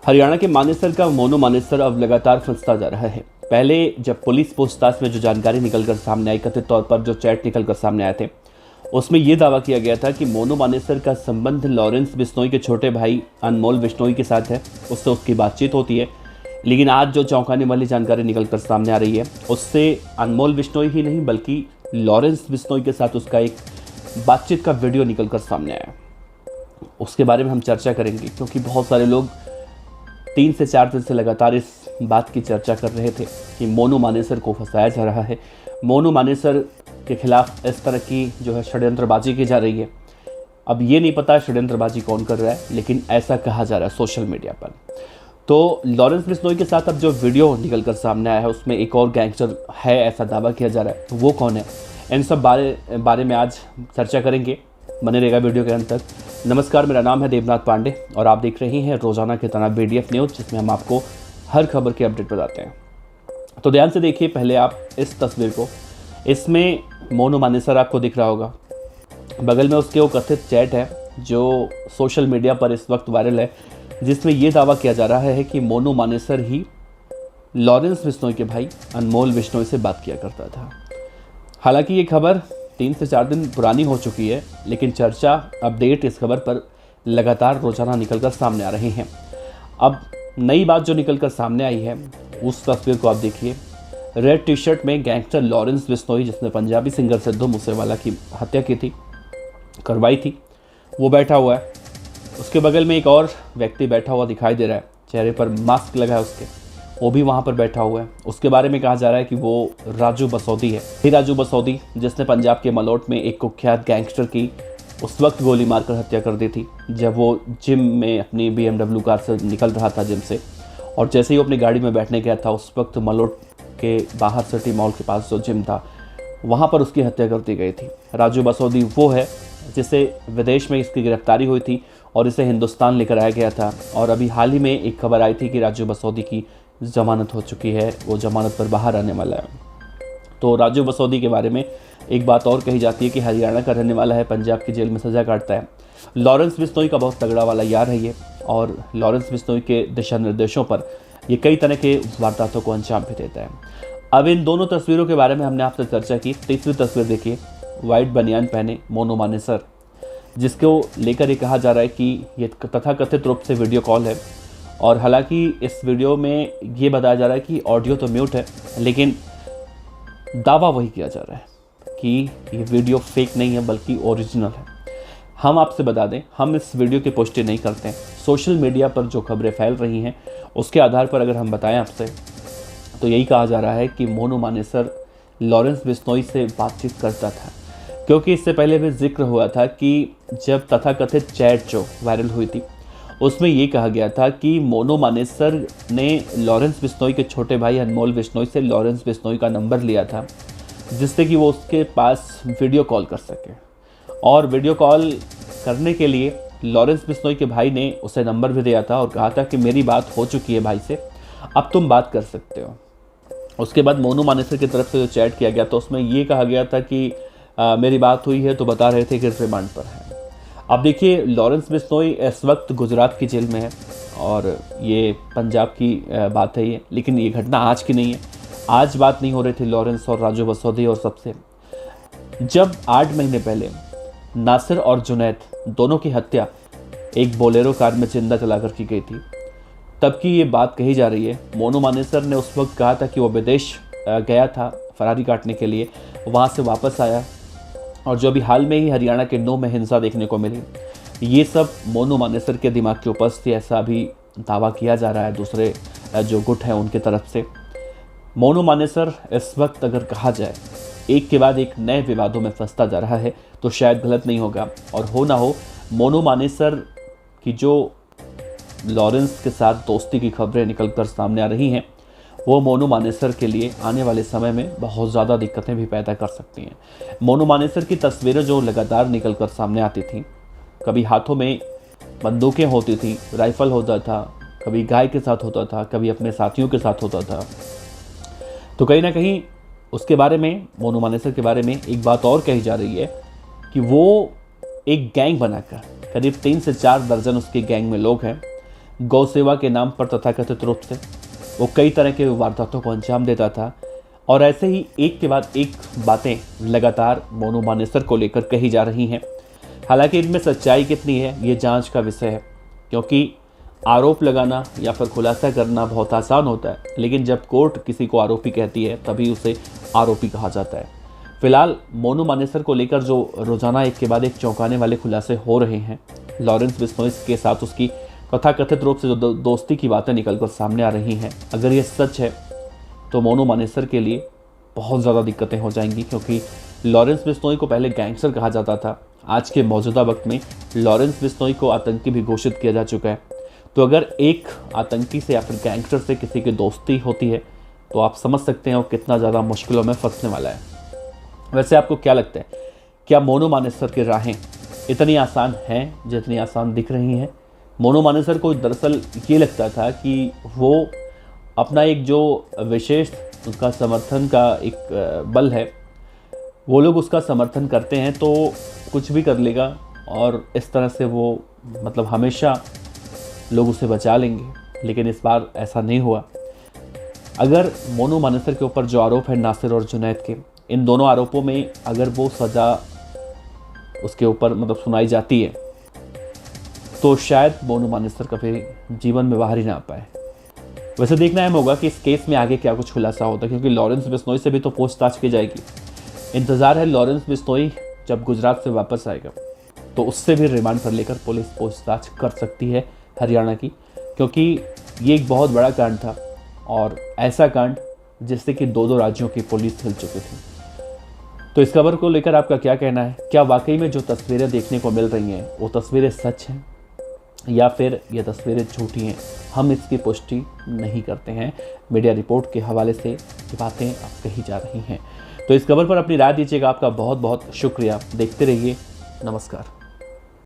हरियाणा के मानेसर का मोनू मानेसर अब लगातार फंसता जा रहा है। पहले जब पुलिस पूछताछ में जो जानकारी निकलकर सामने आई, कथित तौर पर जो चैट निकलकर सामने आए थे, उसमें यह दावा किया गया था कि मोनू मानेसर का संबंध लॉरेंस बिश्नोई के छोटे भाई अनमोल बिश्नोई के साथ है, उससे उसकी बातचीत होती है। लेकिन आज जो चौंकाने वाली जानकारी निकलकर सामने आ रही है, उससे अनमोल बिश्नोई ही नहीं बल्कि लॉरेंस बिश्नोई के साथ उसका एक बातचीत का वीडियो निकलकर सामने आया। उसके बारे में हम चर्चा करेंगे, क्योंकि बहुत सारे लोग 3 से 4 दिन से लगातार इस बात की चर्चा कर रहे थे कि मोनू मानेसर को फंसाया जा रहा है, मोनू मानेसर के खिलाफ इस तरह की जो है षड्यंत्रबाजी की जा रही है। अब ये नहीं पता षड्यंत्रबाजी कौन कर रहा है, लेकिन ऐसा कहा जा रहा है सोशल मीडिया पर। तो लॉरेंस बिश्नोई के साथ अब जो वीडियो निकलकर सामने आया है, उसमें एक और गैंगस्टर है, ऐसा दावा किया जा रहा है। तो वो कौन है, इन सब बारे में आज चर्चा करेंगे। बने रहेगा वीडियो के अंत तक। नमस्कार, मेरा नाम है देवनाथ पांडे और आप देख रहे हैं रोजाना की तरह BDF न्यूज़, जिसमें हम आपको हर खबर के अपडेट बताते हैं। तो ध्यान से देखिए पहले आप इस तस्वीर को। इसमें मोनू मानेसर आपको दिख रहा होगा, बगल में उसके वो कथित चैट है जो सोशल मीडिया पर इस वक्त वायरल है, जिसमें ये दावा किया जा रहा है कि मोनू मानेसर ही लॉरेंस बिश्नोई के भाई अनमोल बिश्नोई से बात किया करता था। हालांकि ये खबर 3 से 4 दिन पुरानी हो चुकी है, लेकिन चर्चा अपडेट इस खबर पर लगातार रोजाना निकलकर सामने आ रहे हैं। अब नई बात जो निकलकर सामने आई है, उस तस्वीर को आप देखिए। रेड टी शर्ट में गैंगस्टर लॉरेंस बिश्नोई, जिसने पंजाबी सिंगर सिद्धू मूसेवाला की हत्या की थी, करवाई थी, वो बैठा हुआ है। उसके बगल में एक और व्यक्ति बैठा हुआ दिखाई दे रहा है, चेहरे पर मास्क लगा है उसके, वो भी वहाँ पर बैठा हुआ है। उसके बारे में कहा जा रहा है कि वो राजू बसौदी है। ही राजू बसौदी, जिसने पंजाब के मलोट में एक कुख्यात गैंगस्टर की उस वक्त गोली मारकर हत्या कर दी थी, जब वो जिम में अपनी BMW कार से निकल रहा था जिम से, और जैसे ही वो अपनी गाड़ी में बैठने गया था, उस वक्त मलोट के बाहर सिटी मॉल के पास जो जिम था, वहाँ पर उसकी हत्या कर दी गई थी। राजू बसौदी वो है जिसे विदेश में इसकी गिरफ्तारी हुई थी और इसे हिंदुस्तान लेकर आया गया था। और अभी हाल ही में एक खबर आई थी कि राजू बसौदी की जमानत हो चुकी है, वो जमानत पर बाहर आने वाला है। तो राजू बसौदी के बारे में एक बात और कही जाती है कि हरियाणा का रहने वाला है, पंजाब की जेल में सज़ा काटता है। लॉरेंस बिश्नोई का बहुत तगड़ा वाला यार है ये, और लॉरेंस बिश्नोई के दिशा निर्देशों पर ये कई तरह के वारदातों को अंजाम भी देता है। अब इन दोनों तस्वीरों के बारे में हमने आपसे चर्चा की। तीसरी तस्वीर देखिए, वाइट बनियान पहने मोनू मानेसर, जिसको लेकर ये कहा जा रहा है कि ये तथाकथित रूप से वीडियो कॉल है। और हालांकि इस वीडियो में ये बताया जा रहा है कि ऑडियो तो म्यूट है, लेकिन दावा वही किया जा रहा है कि ये वीडियो फेक नहीं है बल्कि ओरिजिनल है। हम आपसे बता दें, हम इस वीडियो की पुष्टि नहीं करते हैं। सोशल मीडिया पर जो खबरें फैल रही हैं, उसके आधार पर अगर हम बताएं आपसे, तो यही कहा जा रहा है कि मोनू मानेसर लॉरेंस बिश्नोई से बातचीत करता था। क्योंकि इससे पहले भी जिक्र हुआ था कि जब तथाकथित चैट जो वायरल हुई थी, उसमें ये कहा गया था कि मोनू मानेसर ने लॉरेंस बिश्नोई के छोटे भाई अनमोल बिश्नोई से लॉरेंस बिश्नोई का नंबर लिया था, जिससे कि वो उसके पास वीडियो कॉल कर सके। और वीडियो कॉल करने के लिए लॉरेंस बिश्नोई के भाई ने उसे नंबर भी दिया था और कहा था कि मेरी बात हो चुकी है भाई से, अब तुम बात कर सकते हो। उसके बाद मोनू मानेसर की तरफ से जो चैट किया गया, तो उसमें ये कहा गया था कि मेरी बात हुई है, तो बता रहे थे कि रिमांड पर है। अब देखिए, लॉरेंस बिश्नोई इस वक्त गुजरात की जेल में है और ये पंजाब की बात है ये, लेकिन ये घटना आज की नहीं है। आज बात नहीं हो रही थी लॉरेंस और राजू बसौदी और सबसे, जब 8 महीने पहले नासिर और जुनैद दोनों की हत्या एक बोलेरो कार में जिंदा जलाकर की गई थी, तब की ये बात कही जा रही है। मोनू मानेसर ने उस वक्त कहा था कि वो विदेश गया था फरारी काटने के लिए, वहाँ से वापस आया, और जो अभी हाल में ही हरियाणा के नूह में हिंसा देखने को मिली, ये सब मोनू मानेसर के दिमाग के ऊपर थी, ऐसा अभी दावा किया जा रहा है दूसरे जो गुट हैं उनके तरफ से। मोनू मानेसर इस वक्त अगर कहा जाए एक के बाद एक नए विवादों में फंसता जा रहा है, तो शायद गलत नहीं होगा। और हो ना हो, मोनू मानेसर की जो लॉरेंस के साथ दोस्ती की खबरें निकलकर सामने आ रही हैं, वो मोनू मानेसर के लिए आने वाले समय में बहुत ज़्यादा दिक्कतें भी पैदा कर सकती हैं। मोनू मानेसर की तस्वीरें जो लगातार निकलकर सामने आती थी, कभी हाथों में बंदूकें होती थी, राइफल होता था, कभी गाय के साथ होता था, कभी अपने साथियों के साथ होता था, तो कहीं ना कहीं उसके बारे में, मोनू मानेसर के बारे में एक बात और कही जा रही है कि वो एक गैंग बनाकर, करीब 3 से 4 दर्जन उसके गैंग में लोग हैं, गौ सेवा के नाम पर तथाकथित रूप से वो कई तरह के वारदातों को अंजाम देता था। और ऐसे ही एक के बाद एक बातें लगातार मोनू मानेसर को लेकर कही जा रही हैं। हालांकि इनमें सच्चाई कितनी है ये जांच का विषय है, क्योंकि आरोप लगाना या फिर खुलासा करना बहुत आसान होता है, लेकिन जब कोर्ट किसी को आरोपी कहती है तभी उसे आरोपी कहा जाता है। फिलहाल मोनू मानेसर को लेकर जो रोजाना एक के बाद एक चौंकाने वाले खुलासे हो रहे हैं, लॉरेंस बिश्नोई के साथ उसकी तथाकथित रूप से जो दोस्ती की बातें निकलकर सामने आ रही हैं, अगर ये सच है तो मोनू मानेसर के लिए बहुत ज़्यादा दिक्कतें हो जाएंगी, क्योंकि लॉरेंस बिश्नोई को पहले गैंगस्टर कहा जाता था। आज के मौजूदा वक्त में लॉरेंस बिश्नोई को आतंकी भी घोषित किया जा चुका है। तो अगर एक आतंकी से या फिर गैंगस्टर से किसी की दोस्ती होती है तो आप समझ सकते हैं वो कितना ज़्यादा मुश्किलों में फंसने वाला है। वैसे आपको क्या लगता है, क्या मोनू मानेसर की राहें इतनी आसान हैं जितनी आसान दिख रही हैं? मोनू मानेसर को दरअसल ये लगता था कि वो अपना एक जो विशेष उसका समर्थन का एक बल है, वो लोग उसका समर्थन करते हैं तो कुछ भी कर लेगा और इस तरह से वो मतलब हमेशा लोग उसे बचा लेंगे। लेकिन इस बार ऐसा नहीं हुआ। अगर मोनू मानेसर के ऊपर जो आरोप है नासिर और जुनैद के, इन दोनों आरोपों में अगर वो सज़ा उसके ऊपर मतलब सुनाई जाती है तो शायद मोनू मानेसर कभी जीवन में बाहर ही ना आ पाए। वैसे देखना अहम होगा कि इस केस में आगे क्या कुछ खुलासा होता है, क्योंकि लॉरेंस बिश्नोई से भी तो पूछताछ की जाएगी। इंतज़ार है लॉरेंस बिश्नोई जब गुजरात से वापस आएगा तो उससे भी रिमांड पर लेकर पुलिस पूछताछ कर सकती है हरियाणा की, क्योंकि ये एक बहुत बड़ा कांड था और ऐसा कांड जिससे कि दो राज्यों की पुलिस हिल चुकी थी। तो इस खबर को लेकर आपका क्या कहना है? क्या वाकई में जो तस्वीरें देखने को मिल रही हैं वो तस्वीरें सच हैं या फिर ये तस्वीरें झूठी हैं? हम इसकी पुष्टि नहीं करते हैं। मीडिया रिपोर्ट के हवाले से ये बातें अब कही जा रही हैं। तो इस खबर पर अपनी राय दीजिएगा। आपका बहुत बहुत शुक्रिया। देखते रहिए। नमस्कार।